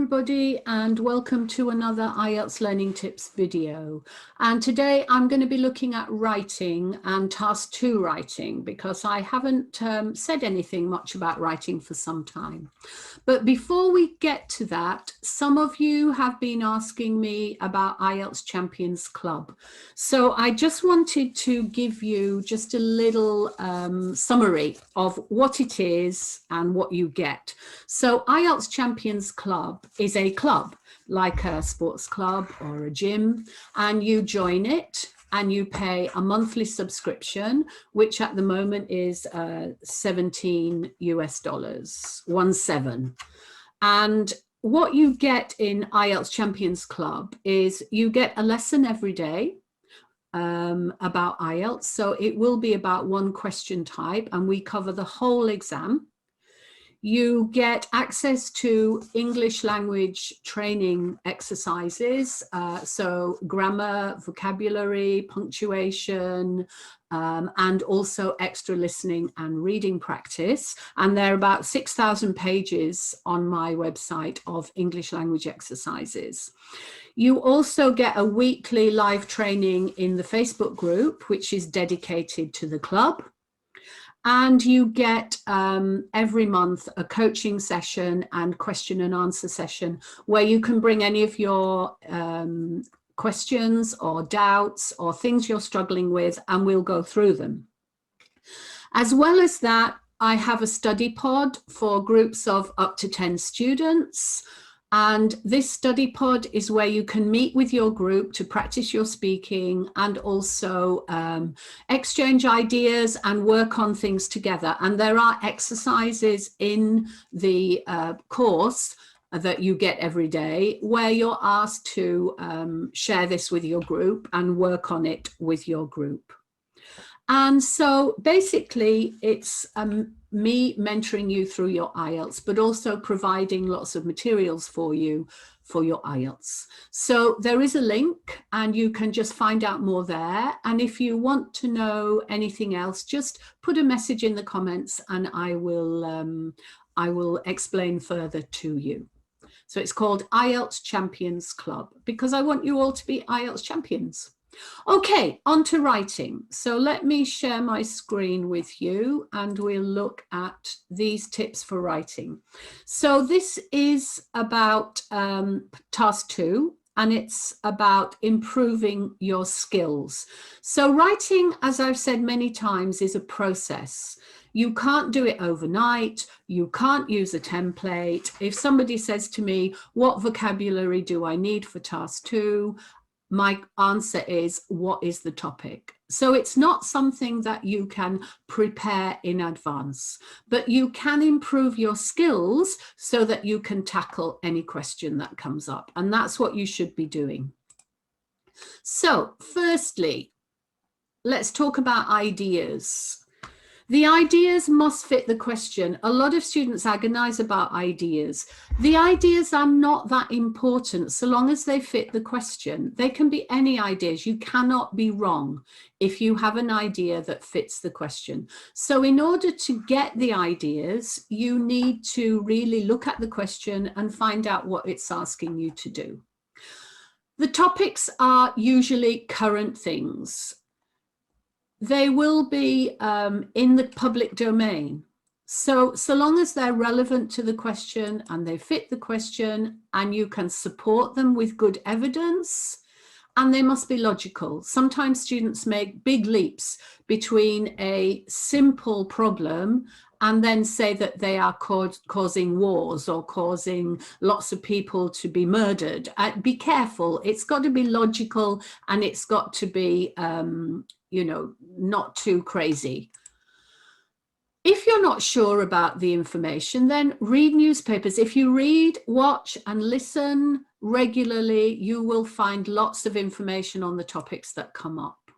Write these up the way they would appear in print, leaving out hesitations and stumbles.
everybody, and welcome to another IELTS Learning Tips video. And today I'm going to be looking at writing and task 2 writing, because I haven't said anything much about writing for some time. But before we get to that, some of you have been asking me about IELTS Champions Club. So I just wanted to give you just a little summary of what it is and what you get. So IELTS Champions Club is a club, like a sports club or a gym, and you join it and you pay a monthly subscription, which at the moment is $17 US, 17. And what you get in IELTS Champions Club is you get a lesson every day about IELTS. So it will be about one question type, and we cover the whole exam. You get access to English language training exercises, so grammar, vocabulary, punctuation, and also extra listening and reading practice. And there are about 6,000 pages on my website of English language exercises. You also get a weekly live training in the Facebook group, which is dedicated to the club. And you get every month a coaching session and question and answer session where you can bring any of your questions or doubts or things you're struggling with, and we'll go through them. As well as that, I have a study pod for groups of up to 10 students. And this study pod is where you can meet with your group to practice your speaking and also exchange ideas and work on things together. And there are exercises in the course that you get every day where you're asked to share this with your group and work on it with your group. And so basically it's me mentoring you through your IELTS, but also providing lots of materials for you for your IELTS. So there is a link and you can just find out more there. And if you want to know anything else, just put a message in the comments and I will explain further to you. So it's called IELTS Champions Club because I want you all to be IELTS champions. Okay, on to writing. So let me share my screen with you and we'll look at these tips for writing. So this is about task 2, and it's about improving your skills. So writing, as I've said many times, is a process. You can't do it overnight. You can't use a template. If somebody says to me, what vocabulary do I need for task 2? My answer is, what is the topic? So it's not something that you can prepare in advance, but you can improve your skills so that you can tackle any question that comes up. And that's what you should be doing. So firstly, let's talk about ideas. The ideas must fit the question. A lot of students agonize about ideas. The ideas are not that important so long as they fit the question. They can be any ideas. You cannot be wrong if you have an idea that fits the question. So in order to get the ideas, you need to really look at the question and find out what it's asking you to do. The topics are usually current things. They will be in the public domain. So long as they're relevant to the question and they fit the question and you can support them with good evidence, and they must be logical. Sometimes students make big leaps between a simple problem and then say that they are causing wars or causing lots of people to be murdered. Be careful. It's got to be logical and it's got to be you know, not too crazy. If you're not sure about the information, then read newspapers. If you read, watch and listen regularly, you will find lots of information on the topics that come up.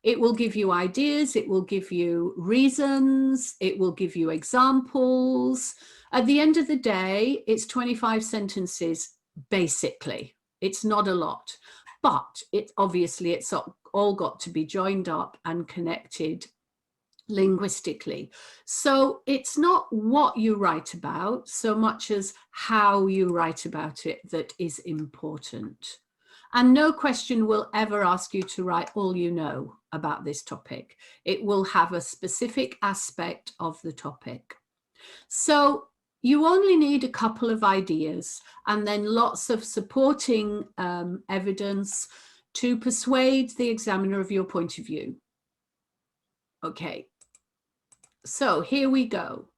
It will give you ideas, it will give you reasons, it will give you examples. At the end of the day, it's 25 sentences, basically. It's not a lot, but obviously it's all got to be joined up and connected linguistically. So it's not what you write about so much as how you write about it that is important. And no question will ever ask you to write all you know about this topic. It will have a specific aspect of the topic. So you only need a couple of ideas and then lots of supporting evidence to persuade the examiner of your point of view. Okay, so here we go.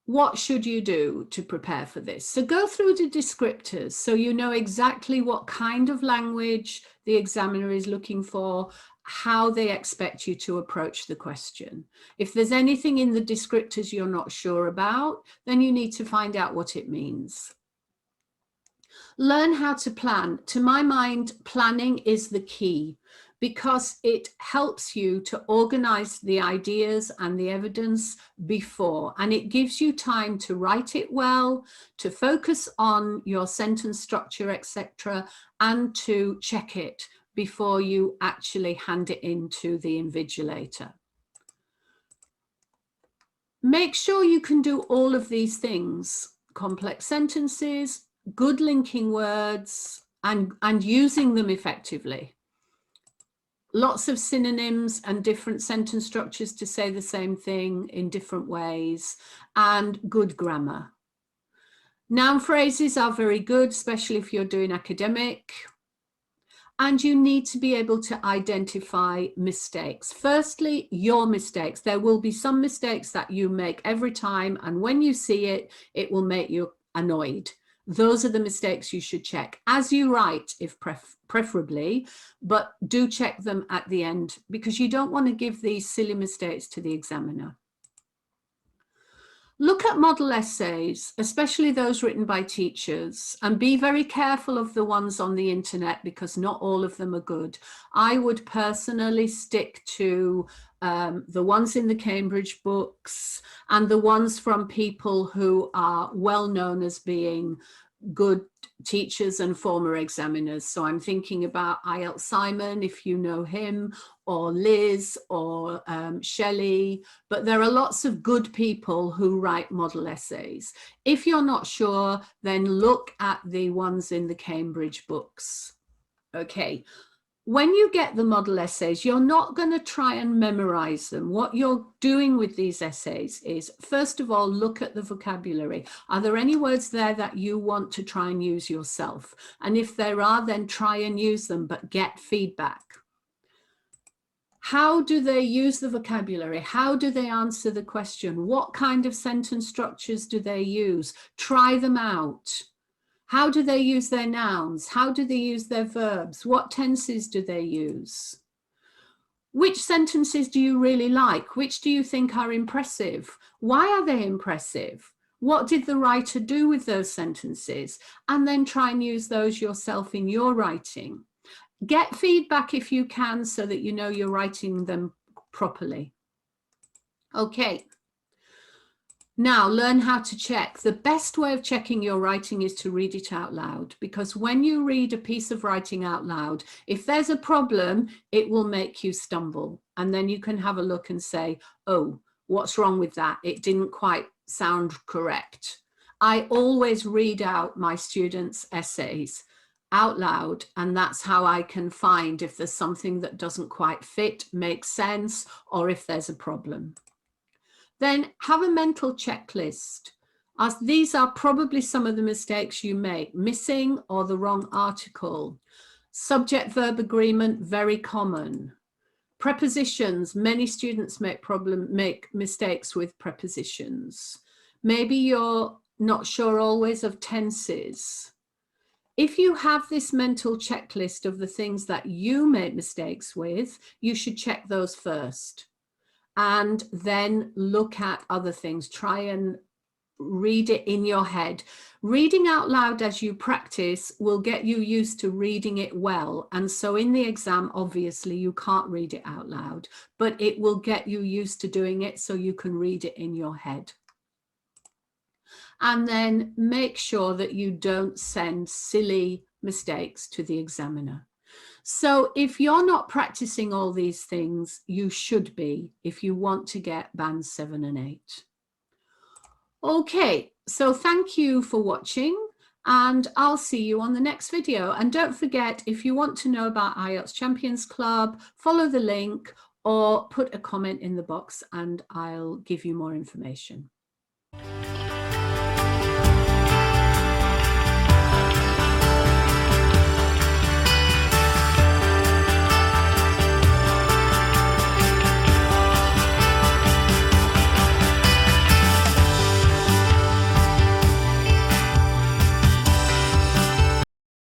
What should you do to prepare for this? So go through the descriptors so you know exactly what kind of language the examiner is looking for, how they expect you to approach the question. If there's anything in the descriptors you're not sure about, then you need to find out what it means. Learn how to plan. To my mind, planning is the key because it helps you to organize the ideas and the evidence before, and it gives you time to write it well, to focus on your sentence structure, etc., and to check it before you actually hand it in to the invigilator. Make sure you can do all of these things: complex sentences, good linking words, and using them effectively. Lots of synonyms and different sentence structures to say the same thing in different ways, and good grammar. Noun phrases are very good, especially if you're doing academic. And you need to be able to identify mistakes. Firstly, your mistakes. There will be some mistakes that you make every time, and when you see it, it will make you annoyed. Those are the mistakes you should check as you write, if preferably, but do check them at the end because you don't want to give these silly mistakes to the examiner. Look at model essays, especially those written by teachers, and be very careful of the ones on the internet because not all of them are good. I would personally stick to the ones in the Cambridge books and the ones from people who are well known as being good teachers and former examiners. So I'm thinking about IELTS Simon, if you know him, or Liz, or Shelley, but there are lots of good people who write model essays. If you're not sure, then look at the ones in the Cambridge books. Okay. When you get the model essays, you're not going to try and memorize them. What you're doing with these essays is, first of all, look at the vocabulary. Are there any words there that you want to try and use yourself? And if there are, then try and use them, but get feedback. How do they use the vocabulary? How do they answer the question? What kind of sentence structures do they use? Try them out. How do they use their nouns? How do they use their verbs? What tenses do they use? Which sentences do you really like? Which do you think are impressive? Why are they impressive? What did the writer do with those sentences? And then try and use those yourself in your writing. Get feedback if you can so that you know you're writing them properly. Okay. Now, learn how to check. The best way of checking your writing is to read it out loud, because when you read a piece of writing out loud, if there's a problem, it will make you stumble. And then you can have a look and say, oh, what's wrong with that? It didn't quite sound correct. I always read out my students' essays out loud, and that's how I can find if there's something that doesn't quite fit, make sense, or if there's a problem. Then have a mental checklist. As these are probably some of the mistakes you make: missing or the wrong article. Subject-verb agreement, very common. Prepositions, many students make mistakes with prepositions. Maybe you're not sure always of tenses. If you have this mental checklist of the things that you make mistakes with, you should check those first. And then look at other things. Try and read it in your head. Reading out loud as you practice will get you used to reading it well. And so in the exam, obviously, you can't read it out loud, but it will get you used to doing it so you can read it in your head. And then make sure that you don't send silly mistakes to the examiner. So if you're not practicing all these things, you should be if you want to get band 7 and 8. Okay, so thank you for watching, and I'll see you on the next video. And don't forget, if you want to know about IELTS Champions Club, follow the link or put a comment in the box and I'll give you more information.